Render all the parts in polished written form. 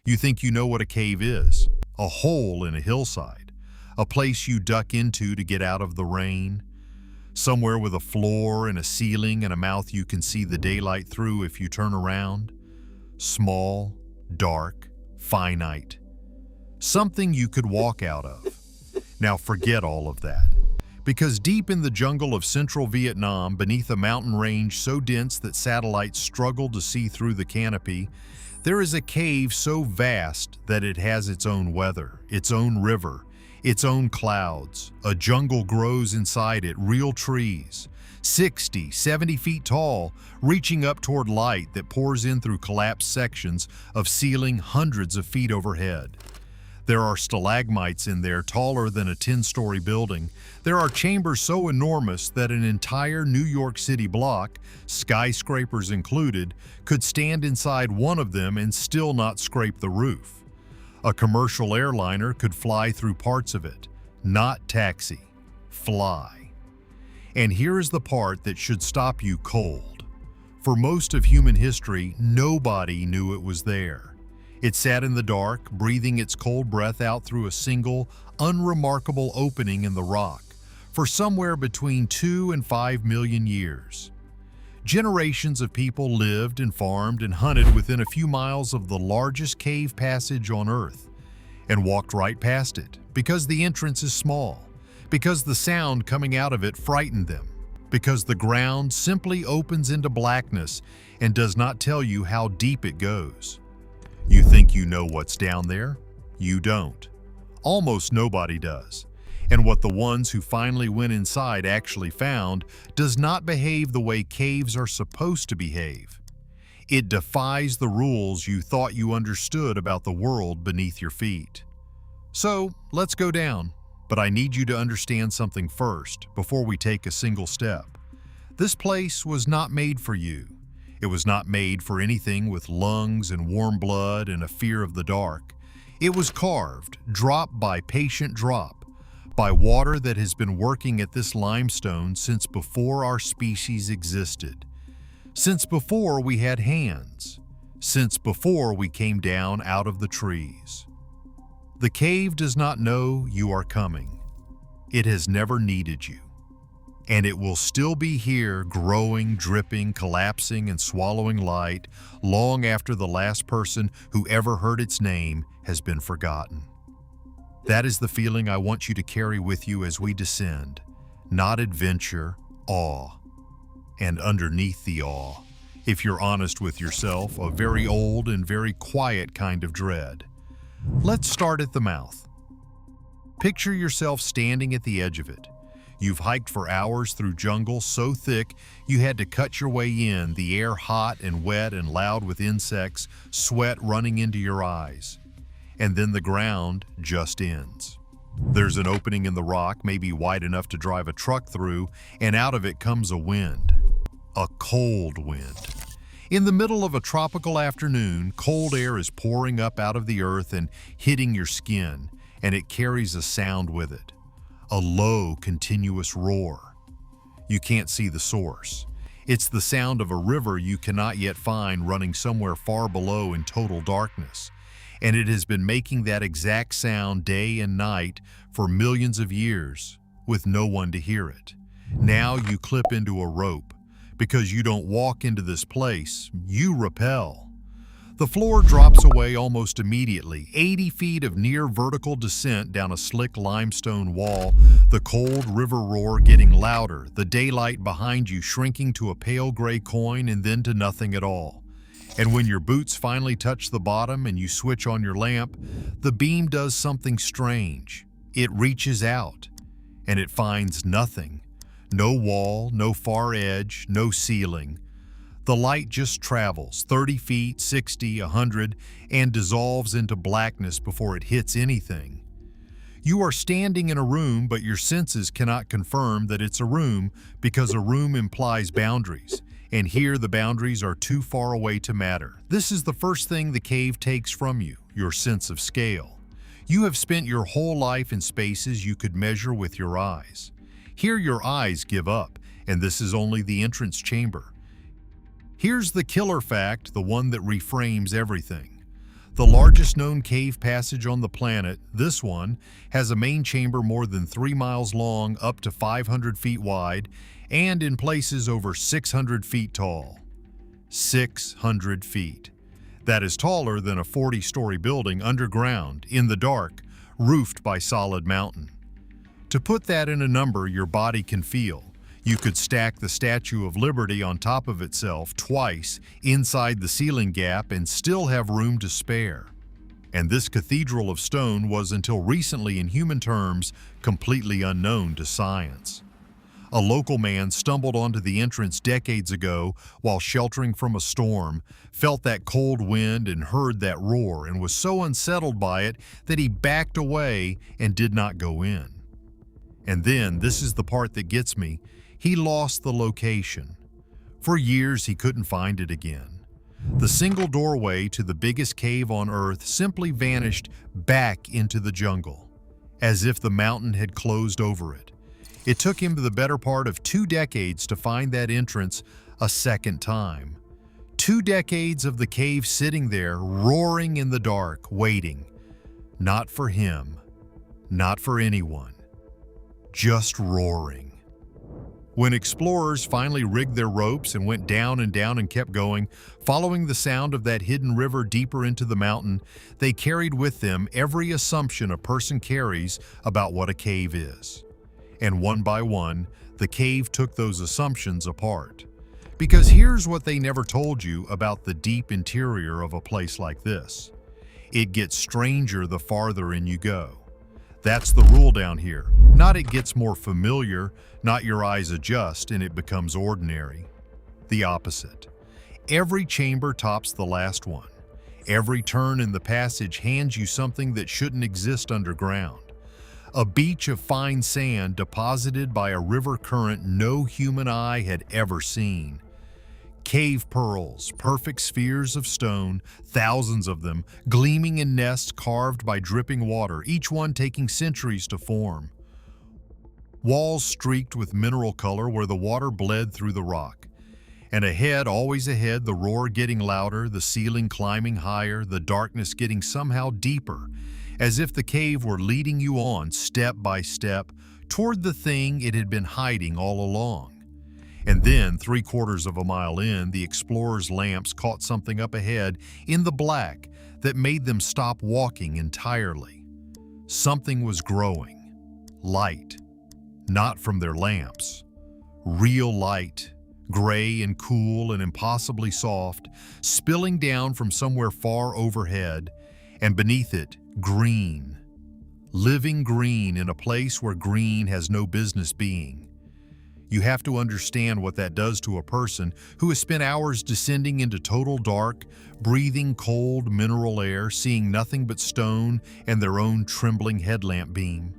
You think you know what a cave is, a hole in a hillside, a place you duck into to get out of the rain, somewhere with a floor and a ceiling and a mouth you can see the daylight through if you turn around. Small, dark, finite. Something you could walk out of. Now forget all of that. Because deep in the jungle of central Vietnam, beneath a mountain range so dense that satellites struggle to see through the canopy, there is a cave so vast that it has its own weather, its own river, its own clouds. A jungle grows inside it, real trees, 60, 70 feet tall, reaching up toward light that pours in through collapsed sections of ceiling hundreds of feet overhead. There are stalagmites in there taller than a 10-story building. There are chambers so enormous that an entire New York City block, skyscrapers included, could stand inside one of them and still not scrape the roof. A commercial airliner could fly through parts of it. Not taxi. Fly. And here is the part that should stop you cold. For most of human history, nobody knew it was there. It sat in the dark, breathing its cold breath out through a single, unremarkable opening in the rock, for somewhere between 2 and 5 million years. Generations of people lived and farmed and hunted within a few miles of the largest cave passage on Earth, and walked right past it, because the entrance is small, because the sound coming out of it frightened them, because the ground simply opens into blackness and does not tell you how deep it goes. You think you know what's down there? You don't. Almost nobody does. And what the ones who finally went inside actually found does not behave the way caves are supposed to behave. It defies the rules you thought you understood about the world beneath your feet. So, let's go down. But I need you to understand something first, before we take a single step. This place was not made for you. It was not made for anything with lungs and warm blood and a fear of the dark. It was carved, drop by patient drop, by water that has been working at this limestone since before our species existed, since before we had hands, since before we came down out of the trees. The cave does not know you are coming. It has never needed you. And it will still be here, growing, dripping, collapsing, and swallowing light long after the last person who ever heard its name has been forgotten. That is the feeling I want you to carry with you as we descend. Not adventure, awe. And underneath the awe, if you're honest with yourself, a very old and very quiet kind of dread. Let's start at the mouth. Picture yourself standing at the edge of it. You've hiked for hours through jungle so thick you had to cut your way in, the air hot and wet and loud with insects, sweat running into your eyes. And then the ground just ends. There's an opening in the rock, maybe wide enough to drive a truck through, and out of it comes a wind. A cold wind. In the middle of a tropical afternoon, cold air is pouring up out of the earth and hitting your skin, and it carries a sound with it. A low, continuous roar. You can't see the source. It's the sound of a river you cannot yet find running somewhere far below in total darkness. And it has been making that exact sound day and night for millions of years, with no one to hear it. Now you clip into a rope. Because you don't walk into this place, you rappel. The floor drops away almost immediately, 80 feet of near vertical descent down a slick limestone wall, the cold river roar getting louder, the daylight behind you shrinking to a pale gray coin and then to nothing at all. And when your boots finally touch the bottom and you switch on your lamp, the beam does something strange. It reaches out, and it finds nothing. No wall, no far edge, no ceiling. The light just travels 30 feet, 60, 100, and dissolves into blackness before it hits anything. You are standing in a room, but your senses cannot confirm that it's a room because a room implies boundaries, and here the boundaries are too far away to matter. This is the first thing the cave takes from you, your sense of scale. You have spent your whole life in spaces you could measure with your eyes. Here your eyes give up, and this is only the entrance chamber. Here's the killer fact, the one that reframes everything. The largest known cave passage on the planet, this one, has a main chamber more than 3 miles long, up to 500 feet wide, and in places over 600 feet tall. 600 feet. That is taller than a 40-story building underground, in the dark, roofed by solid mountain. To put that in a number your body can feel, you could stack the Statue of Liberty on top of itself twice inside the ceiling gap and still have room to spare. And this cathedral of stone was until recently in human terms completely unknown to science. A local man stumbled onto the entrance decades ago while sheltering from a storm, felt that cold wind and heard that roar, and was so unsettled by it that he backed away and did not go in. And then, this is the part that gets me, he lost the location. For years he couldn't find it again. The single doorway to the biggest cave on Earth simply vanished back into the jungle, as if the mountain had closed over it. It took him the better part of 2 decades to find that entrance a second time. 2 decades of the cave sitting there, roaring in the dark, waiting. Not for him, not for anyone, just roaring. When explorers finally rigged their ropes and went down and kept going, following the sound of that hidden river deeper into the mountain, they carried with them every assumption a person carries about what a cave is. And one by one, the cave took those assumptions apart. Because here's what they never told you about the deep interior of a place like this. It gets stranger the farther in you go. That's the rule down here. Not it gets more familiar, not your eyes adjust and it becomes ordinary. The opposite. Every chamber tops the last one. Every turn in the passage hands you something that shouldn't exist underground. A beach of fine sand deposited by a river current no human eye had ever seen. Cave pearls, perfect spheres of stone, thousands of them, gleaming in nests carved by dripping water, each one taking centuries to form. Walls streaked with mineral color where the water bled through the rock. And ahead, always ahead, the roar getting louder, the ceiling climbing higher, the darkness getting somehow deeper, as if the cave were leading you on, step by step, toward the thing it had been hiding all along. And then, 3/4 of a mile in, the explorers' lamps caught something up ahead in the black that made them stop walking entirely. Something was growing. Light. Not from their lamps. Real light. Gray and cool and impossibly soft, spilling down from somewhere far overhead, and beneath it, green. Living green in a place where green has no business being. You have to understand what that does to a person who has spent hours descending into total dark, breathing cold mineral air, seeing nothing but stone and their own trembling headlamp beam.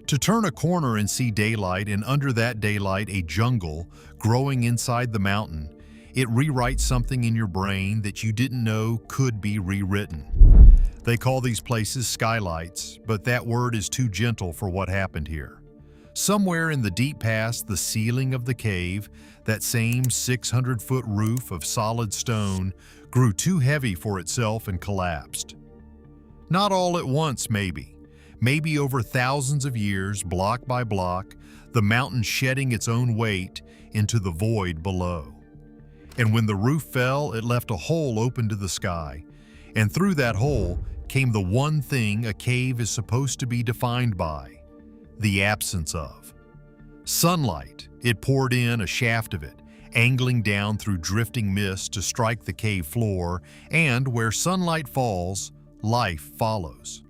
To turn a corner and see daylight, and under that daylight a jungle growing inside the mountain, it rewrites something in your brain that you didn't know could be rewritten. They call these places skylights, but that word is too gentle for what happened here. Somewhere in the deep past, the ceiling of the cave, that same 600-foot roof of solid stone, grew too heavy for itself and collapsed. Not all at once, maybe. Maybe over thousands of years, block by block, the mountain shedding its own weight into the void below. And when the roof fell, it left a hole open to the sky. And through that hole came the one thing a cave is supposed to be defined by. The absence of. Sunlight, it poured in a shaft of it, angling down through drifting mist to strike the cave floor, and where sunlight falls, life follows.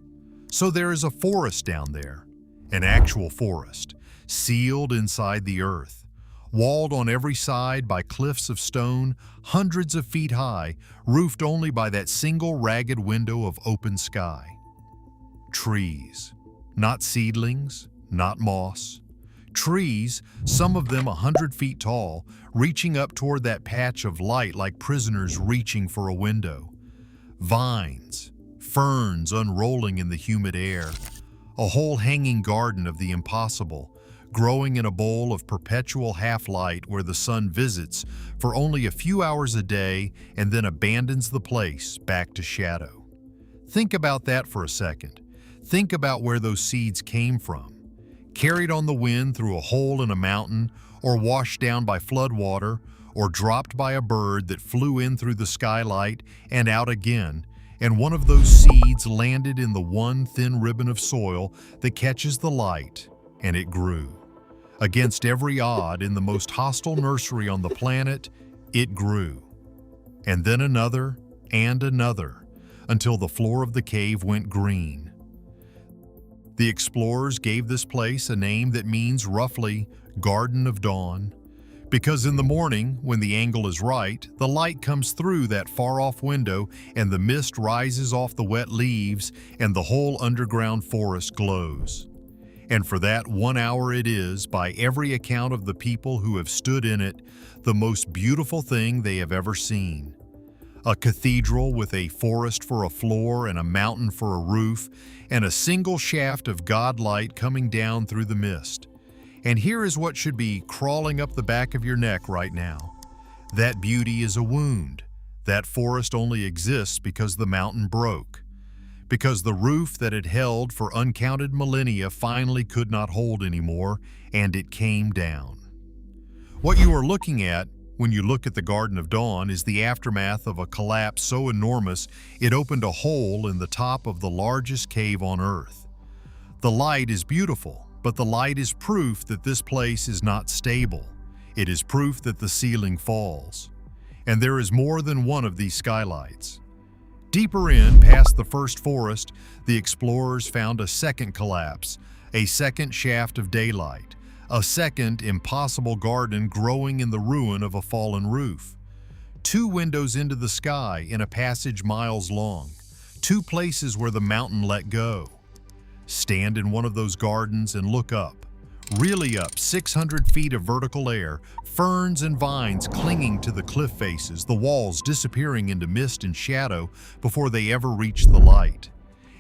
So there is a forest down there, an actual forest, sealed inside the earth, walled on every side by cliffs of stone, hundreds of feet high, roofed only by that single ragged window of open sky. Trees, not seedlings, not moss. Trees, some of them 100 feet tall, reaching up toward that patch of light like prisoners reaching for a window. Vines, ferns unrolling in the humid air. A whole hanging garden of the impossible, growing in a bowl of perpetual half-light where the sun visits for only a few hours a day and then abandons the place back to shadow. Think about that for a second. Think about where those seeds came from. Carried on the wind through a hole in a mountain, or washed down by floodwater, or dropped by a bird that flew in through the skylight and out again, and one of those seeds landed in the one thin ribbon of soil that catches the light, and it grew. Against every odd, in the most hostile nursery on the planet, it grew. And then another, and another, until the floor of the cave went green. The explorers gave this place a name that means roughly Garden of Dawn, because in the morning, when the angle is right, the light comes through that far-off window and the mist rises off the wet leaves and the whole underground forest glows. And for that 1 hour it is, by every account of the people who have stood in it, the most beautiful thing they have ever seen. A cathedral with a forest for a floor and a mountain for a roof, and a single shaft of God light coming down through the mist. And here is what should be crawling up the back of your neck right now. That beauty is a wound. That forest only exists because the mountain broke. Because the roof that it held for uncounted millennia finally could not hold anymore, and it came down. What you are looking at when you look at the Garden of Dawn is the aftermath of a collapse so enormous it opened a hole in the top of the largest cave on Earth. The light is beautiful, but the light is proof that this place is not stable. It is proof that the ceiling falls. And there is more than one of these skylights. Deeper in, past the first forest, the explorers found a second collapse, a second shaft of daylight, a second impossible garden growing in the ruin of a fallen roof. 2 windows into the sky in a passage miles long, 2 places where the mountain let go. Stand in one of those gardens and look up, really up, 600 feet of vertical air, ferns and vines clinging to the cliff faces, the walls disappearing into mist and shadow before they ever reach the light.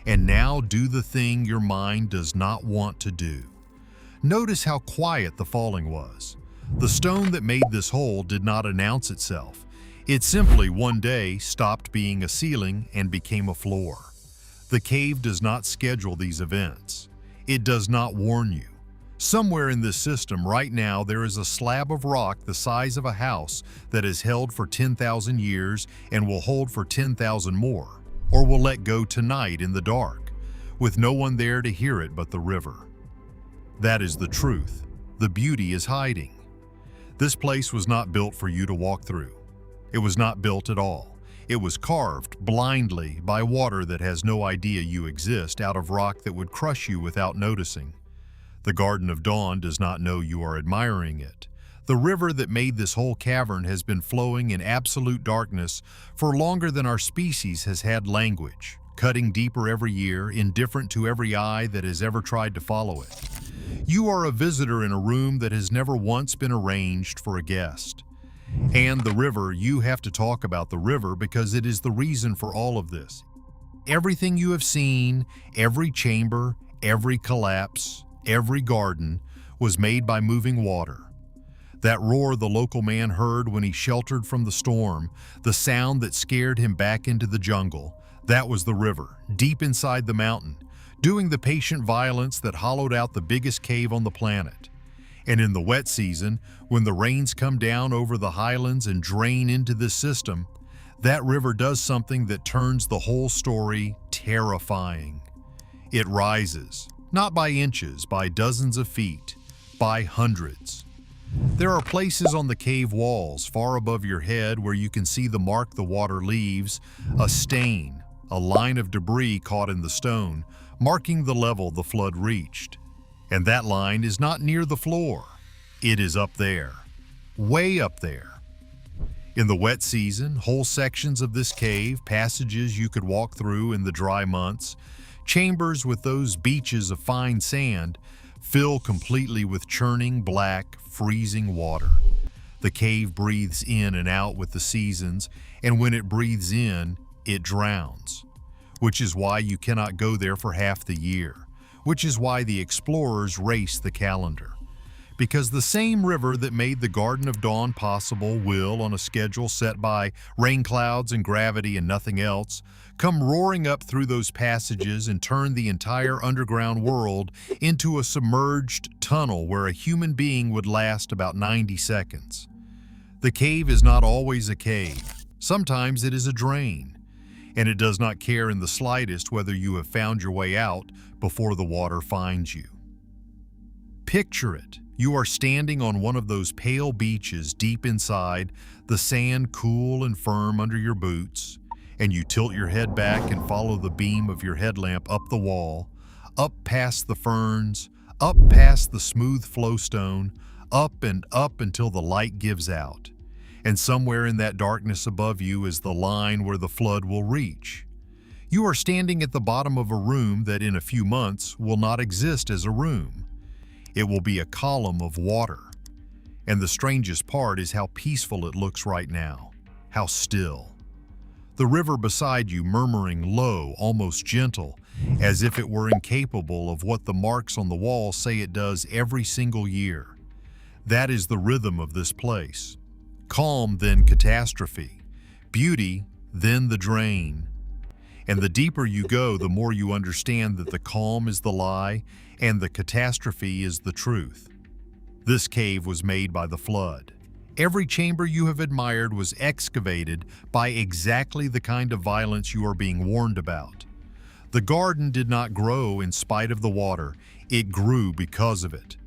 And now do the thing your mind does not want to do. Notice how quiet the falling was. The stone that made this hole did not announce itself. It simply one day stopped being a ceiling and became a floor. The cave does not schedule these events. It does not warn you. Somewhere in this system right now there is a slab of rock the size of a house that is held for 10,000 years and will hold for 10,000 more, or will let go tonight in the dark, with no one there to hear it but the river. That is the truth. The beauty is hiding. This place was not built for you to walk through. It was not built at all. It was carved blindly by water that has no idea you exist out of rock that would crush you without noticing. The Garden of Dawn does not know you are admiring it. The river that made this whole cavern has been flowing in absolute darkness for longer than our species has had language, cutting deeper every year, indifferent to every eye that has ever tried to follow it. You are a visitor in a room that has never once been arranged for a guest. And the river, you have to talk about the river because it is the reason for all of this. Everything you have seen, every chamber, every collapse, every garden, was made by moving water. That roar the local man heard when he sheltered from the storm, the sound that scared him back into the jungle, that was the river, deep inside the mountain, doing the patient violence that hollowed out the biggest cave on the planet. And in the wet season, when the rains come down over the highlands and drain into this system, that river does something that turns the whole story terrifying. It rises, not by inches, by dozens of feet, by hundreds. There are places on the cave walls far above your head where you can see the mark the water leaves, a stain, a line of debris caught in the stone, marking the level the flood reached. And that line is not near the floor. It is up there, way up there. In the wet season, whole sections of this cave, passages you could walk through in the dry months, chambers with those beaches of fine sand, fill completely with churning, black, freezing water. The cave breathes in and out with the seasons, and when it breathes in, it drowns, which is why you cannot go there for half the year, which is why the explorers race the calendar. because the same river that made the Garden of Dawn possible will, on a schedule set by rain clouds and gravity and nothing else, come roaring up through those passages and turn the entire underground world into a submerged tunnel where a human being would last about 90 seconds. The cave is not always a cave. Sometimes it is a drain, and it does not care in the slightest whether you have found your way out before the water finds you. Picture it. You are standing on one of those pale beaches deep inside, the sand cool and firm under your boots, and you tilt your head back and follow the beam of your headlamp up the wall, up past the ferns, up past the smooth flowstone, up and up until the light gives out. And somewhere in that darkness above you is the line where the flood will reach. You are standing at the bottom of a room that in a few months will not exist as a room. It will be a column of water. And the strangest part is how peaceful it looks right now, how still. The river beside you murmuring low, almost gentle, as if it were incapable of what the marks on the wall say it does every single year. That is the rhythm of this place. Calm, then catastrophe. Beauty, then the drain. And the deeper you go, the more you understand that the calm is the lie and the catastrophe is the truth. This cave was made by the flood. Every chamber you have admired was excavated by exactly the kind of violence you are being warned about. The garden did not grow in spite of the water, it grew because of it.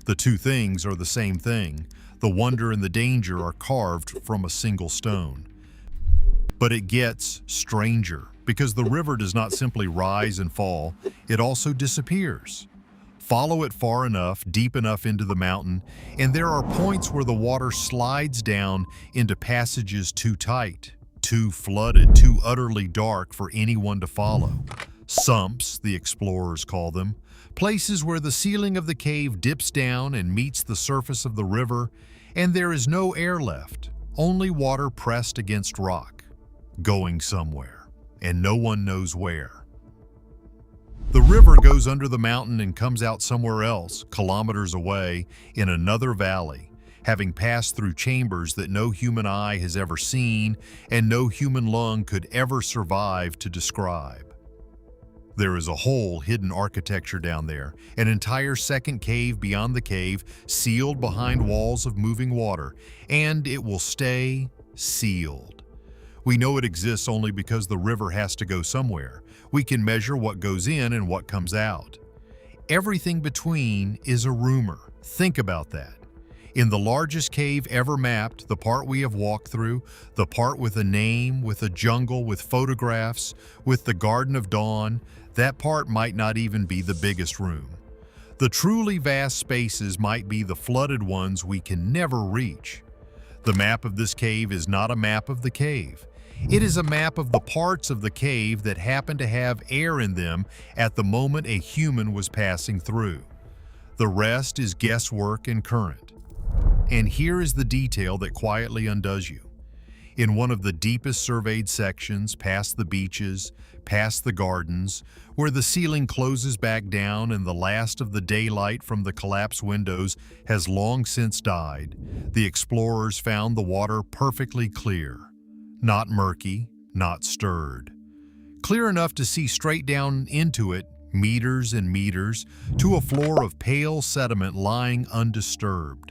The two things are the same thing. The wonder and the danger are carved from a single stone. But it gets stranger, because the river does not simply rise and fall, it also disappears. Follow it far enough, deep enough into the mountain, and there are points where the water slides down into passages too tight, too flooded, too utterly dark for anyone to follow. Sumps, the explorers call them, places where the ceiling of the cave dips down and meets the surface of the river, and there is no air left, only water pressed against rock, going somewhere, and no one knows where. The river goes under the mountain and comes out somewhere else, kilometers away, in another valley, having passed through chambers that no human eye has ever seen and no human lung could ever survive to describe. There is a whole hidden architecture down there, an entire second cave beyond the cave, sealed behind walls of moving water, and it will stay sealed. We know it exists only because the river has to go somewhere. We can measure what goes in and what comes out. Everything between is a rumor. Think about that. In the largest cave ever mapped, the part we have walked through, the part with a name, with a jungle, with photographs, with the Garden of Dawn, that part might not even be the biggest room. The truly vast spaces might be the flooded ones we can never reach. The map of this cave is not a map of the cave. It is a map of the parts of the cave that happen to have air in them at the moment a human was passing through. The rest is guesswork and current. And here is the detail that quietly undoes you. In one of the deepest surveyed sections, past the beaches, past the gardens, where the ceiling closes back down and the last of the daylight from the collapsed windows has long since died, the explorers found the water perfectly clear. Not murky, not stirred. Clear enough to see straight down into it, meters and meters, to a floor of pale sediment lying undisturbed.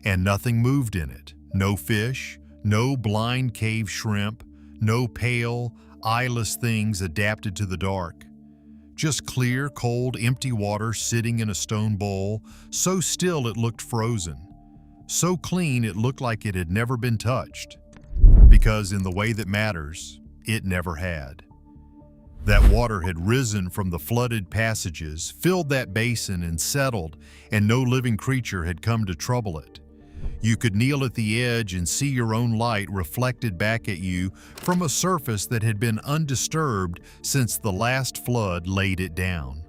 And nothing moved in it. No fish, no blind cave shrimp, no pale, eyeless things adapted to the dark. Just clear, cold, empty water sitting in a stone bowl, so still it looked frozen. So clean it looked like it had never been touched. Because in the way that matters, it never had. That water had risen from the flooded passages, filled that basin and settled, and no living creature had come to trouble it. You could kneel at the edge and see your own light reflected back at you from a surface that had been undisturbed since the last flood laid it down.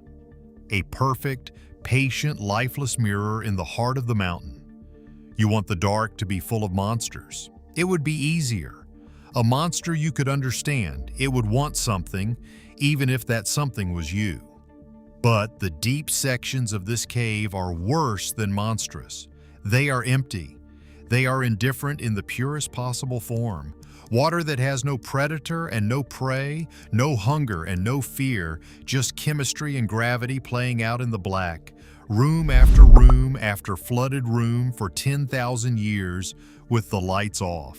A perfect, patient, lifeless mirror in the heart of the mountain. You want the dark to be full of monsters. It would be easier. A monster you could understand. It would want something, even if that something was you. But the deep sections of this cave are worse than monstrous. They are empty. They are indifferent in the purest possible form. Water that has no predator and no prey, no hunger and no fear, just chemistry and gravity playing out in the black. Room after flooded room for 10,000 years with the lights off.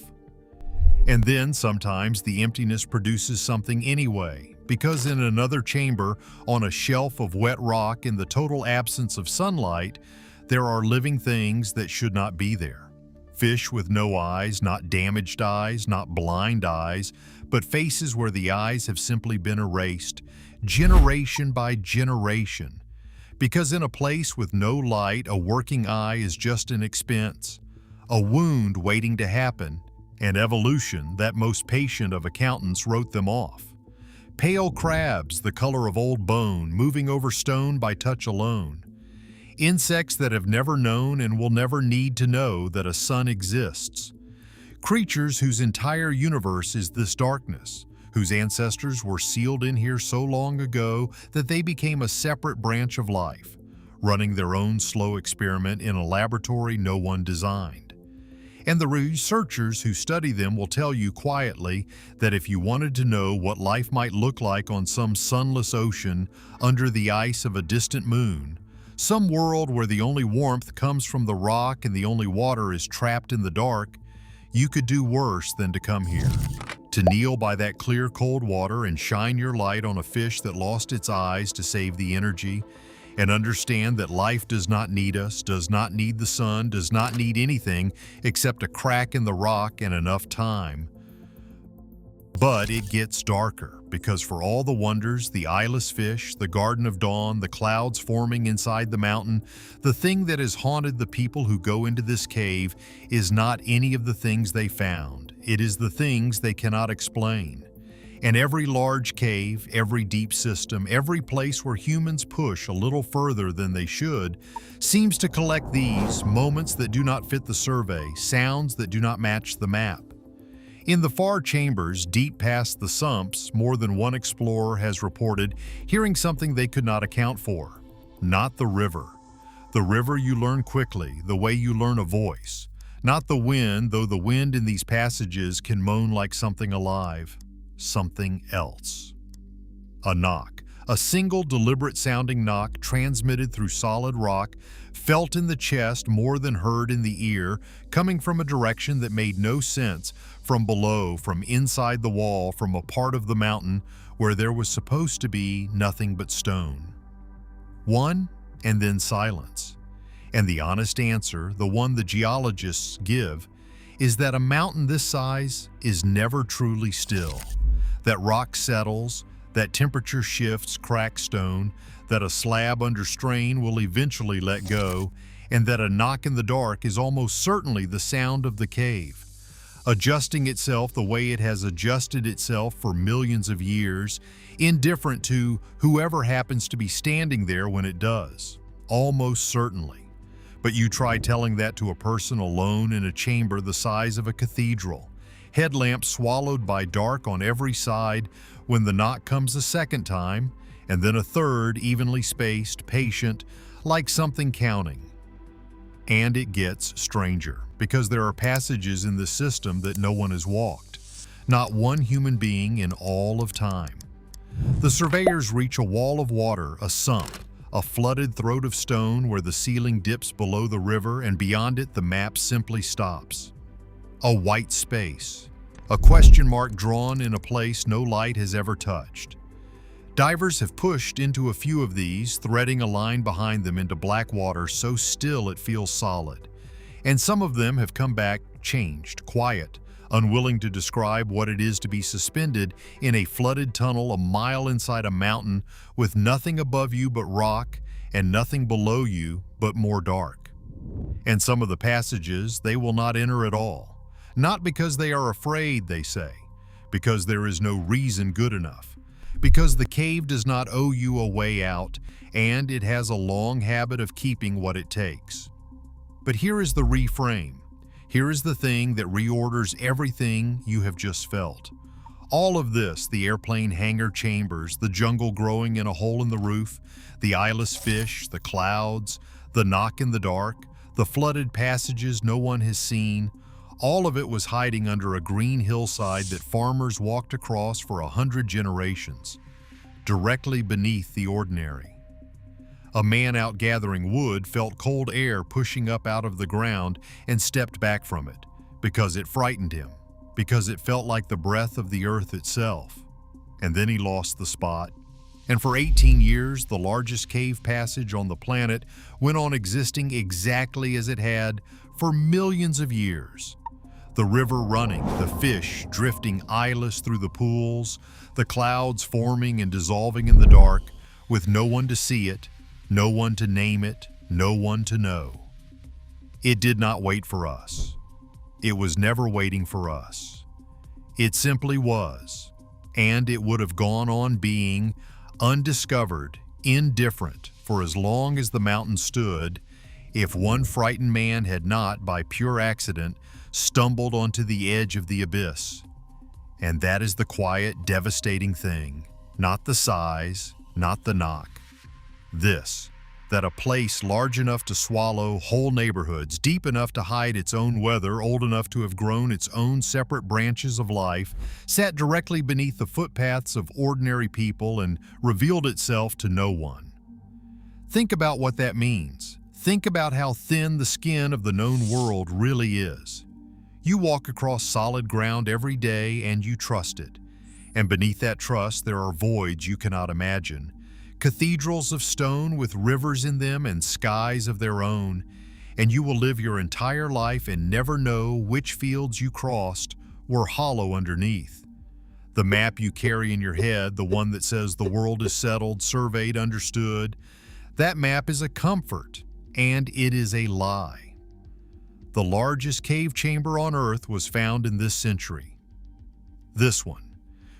And then sometimes the emptiness produces something anyway, because in another chamber, on a shelf of wet rock in the total absence of sunlight, there are living things that should not be there. Fish with no eyes, not damaged eyes, not blind eyes, but faces where the eyes have simply been erased, generation by generation. Because in a place with no light, a working eye is just an expense, a wound waiting to happen, and evolution, that most patient of accountants, wrote them off. Pale crabs, the color of old bone, moving over stone by touch alone. Insects that have never known and will never need to know that a sun exists. Creatures whose entire universe is this darkness, whose ancestors were sealed in here so long ago that they became a separate branch of life, running their own slow experiment in a laboratory no one designed. And the researchers who study them will tell you quietly that if you wanted to know what life might look like on some sunless ocean under the ice of a distant moon, some world where the only warmth comes from the rock and the only water is trapped in the dark, you could do worse than to come here. To kneel by that clear, cold water and shine your light on a fish that lost its eyes to save the energy, and understand that life does not need us, does not need the sun, does not need anything except a crack in the rock and enough time. But it gets darker, because for all the wonders, the eyeless fish, the garden of dawn, the clouds forming inside the mountain, the thing that has haunted the people who go into this cave is not any of the things they found. It is the things they cannot explain. And every large cave, every deep system, every place where humans push a little further than they should, seems to collect these moments that do not fit the survey, sounds that do not match the map. In the far chambers, deep past the sumps, more than one explorer has reported hearing something they could not account for. Not the river. The river you learn quickly, the way you learn a voice. Not the wind, though the wind in these passages can moan like something alive. Something else. A knock. A single deliberate sounding knock transmitted through solid rock, felt in the chest more than heard in the ear, coming from a direction that made no sense, from below, from inside the wall, from a part of the mountain where there was supposed to be nothing but stone. One, and then silence. And the honest answer, the one the geologists give, is that a mountain this size is never truly still. That rock settles, that temperature shifts crack stone, that a slab under strain will eventually let go, and that a knock in the dark is almost certainly the sound of the cave, adjusting itself the way it has adjusted itself for millions of years, indifferent to whoever happens to be standing there when it does, almost certainly. But you try telling that to a person alone in a chamber the size of a cathedral, headlamp swallowed by dark on every side, when the knock comes a second time, and then a third, evenly spaced, patient, like something counting. And it gets stranger, because there are passages in this system that no one has walked, not one human being in all of time. The surveyors reach a wall of water, a sump, a flooded throat of stone where the ceiling dips below the river, and beyond it the map simply stops. A white space, a question mark drawn in a place no light has ever touched. Divers have pushed into a few of these, threading a line behind them into black water so still it feels solid. And some of them have come back changed, quiet, unwilling to describe what it is to be suspended in a flooded tunnel a mile inside a mountain with nothing above you but rock and nothing below you but more dark. And some of the passages they will not enter at all. Not because they are afraid, they say, because there is no reason good enough, because the cave does not owe you a way out, and it has a long habit of keeping what it takes. But here is the reframe. Here is the thing that reorders everything you have just felt. All of this, the airplane hangar chambers, the jungle growing in a hole in the roof, the eyeless fish, the clouds, the knock in the dark, the flooded passages no one has seen, all of it was hiding under a green hillside that farmers walked across for 100 generations, directly beneath the ordinary. A man out gathering wood felt cold air pushing up out of the ground and stepped back from it, because it frightened him, because it felt like the breath of the earth itself. And then he lost the spot. And for 18 years, the largest cave passage on the planet went on existing exactly as it had for millions of years. The river running, the fish drifting eyeless through the pools, the clouds forming and dissolving in the dark, with no one to see it, no one to name it, no one to know. It did not wait for us. It was never waiting for us. It simply was, and it would have gone on being undiscovered, indifferent, for as long as the mountain stood, if one frightened man had not, by pure accident, stumbled onto the edge of the abyss. And that is the quiet, devastating thing, not the size, not the knock. This, that a place large enough to swallow whole neighborhoods, deep enough to hide its own weather, old enough to have grown its own separate branches of life, sat directly beneath the footpaths of ordinary people and revealed itself to no one. Think about what that means. Think about how thin the skin of the known world really is. You walk across solid ground every day and you trust it. And beneath that trust there are voids you cannot imagine. Cathedrals of stone with rivers in them and skies of their own. And you will live your entire life and never know which fields you crossed were hollow underneath. The map you carry in your head, the one that says the world is settled, surveyed, understood, that map is a comfort, and it is a lie. The largest cave chamber on Earth was found in this century. This one,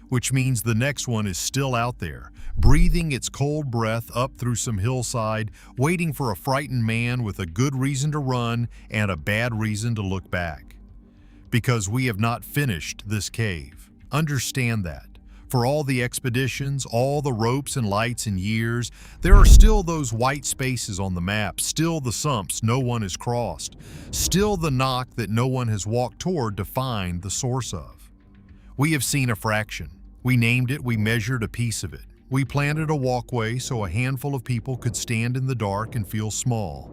which means the next one is still out there, breathing its cold breath up through some hillside, waiting for a frightened man with a good reason to run and a bad reason to look back. Because we have not finished this cave. Understand that. For all the expeditions, all the ropes and lights and years, there are still those white spaces on the map, still the sumps no one has crossed, still the knock that no one has walked toward to find the source of. We have seen a fraction. We named it, we measured a piece of it. We planted a walkway so a handful of people could stand in the dark and feel small.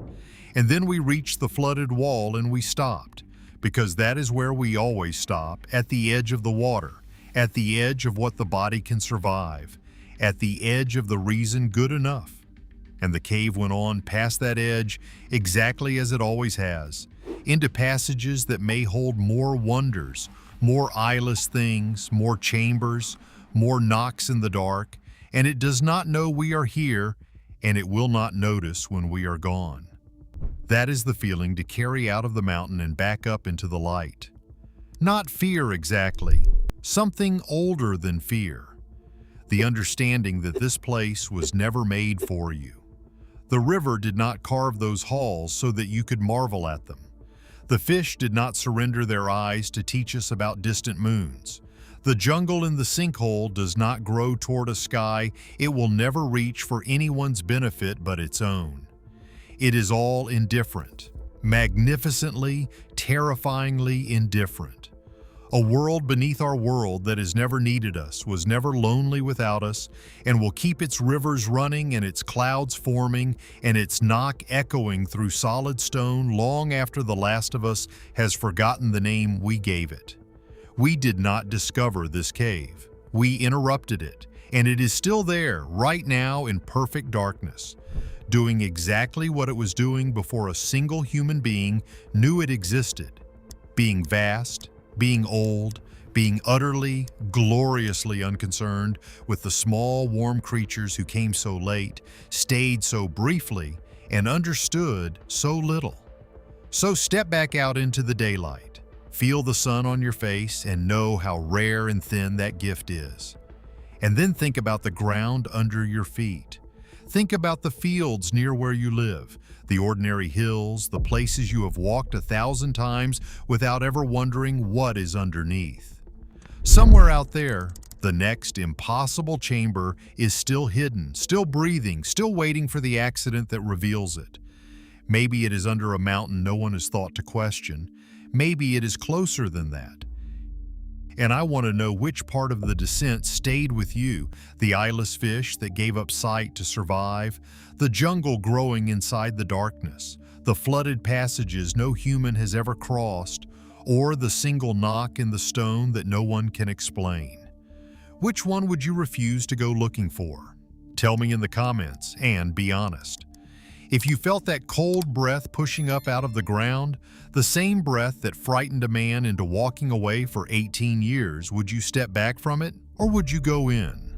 And then we reached the flooded wall and we stopped, because that is where we always stop, at the edge of the water. At the edge of what the body can survive, at the edge of the reason good enough. And the cave went on past that edge exactly as it always has, into passages that may hold more wonders, more eyeless things, more chambers, more knocks in the dark, and it does not know we are here, and it will not notice when we are gone. That is the feeling to carry out of the mountain and back up into the light. Not fear exactly. Something older than fear. The understanding that this place was never made for you. The river did not carve those halls so that you could marvel at them. The fish did not surrender their eyes to teach us about distant moons. The jungle in the sinkhole does not grow toward a sky it will never reach for anyone's benefit but its own. It is all indifferent, magnificently, terrifyingly indifferent. A world beneath our world that has never needed us, was never lonely without us, and will keep its rivers running and its clouds forming and its knock echoing through solid stone long after the last of us has forgotten the name we gave it. We did not discover this cave. We interrupted it, and it is still there, right now in perfect darkness, doing exactly what it was doing before a single human being knew it existed, being vast, being old, being utterly, gloriously unconcerned with the small, warm creatures who came so late, stayed so briefly, and understood so little. So step back out into the daylight, feel the sun on your face, and know how rare and thin that gift is. And then think about the ground under your feet. Think about the fields near where you live, the ordinary hills, the places you have walked 1,000 times without ever wondering what is underneath. Somewhere out there, the next impossible chamber is still hidden, still breathing, still waiting for the accident that reveals it. Maybe it is under a mountain no one has thought to question. Maybe it is closer than that. And I want to know which part of the descent stayed with you, the eyeless fish that gave up sight to survive, the jungle growing inside the darkness, the flooded passages no human has ever crossed, or the single knock in the stone that no one can explain. Which one would you refuse to go looking for? Tell me in the comments, and be honest. If you felt that cold breath pushing up out of the ground, the same breath that frightened a man into walking away for 18 years, would you step back from it, or would you go in?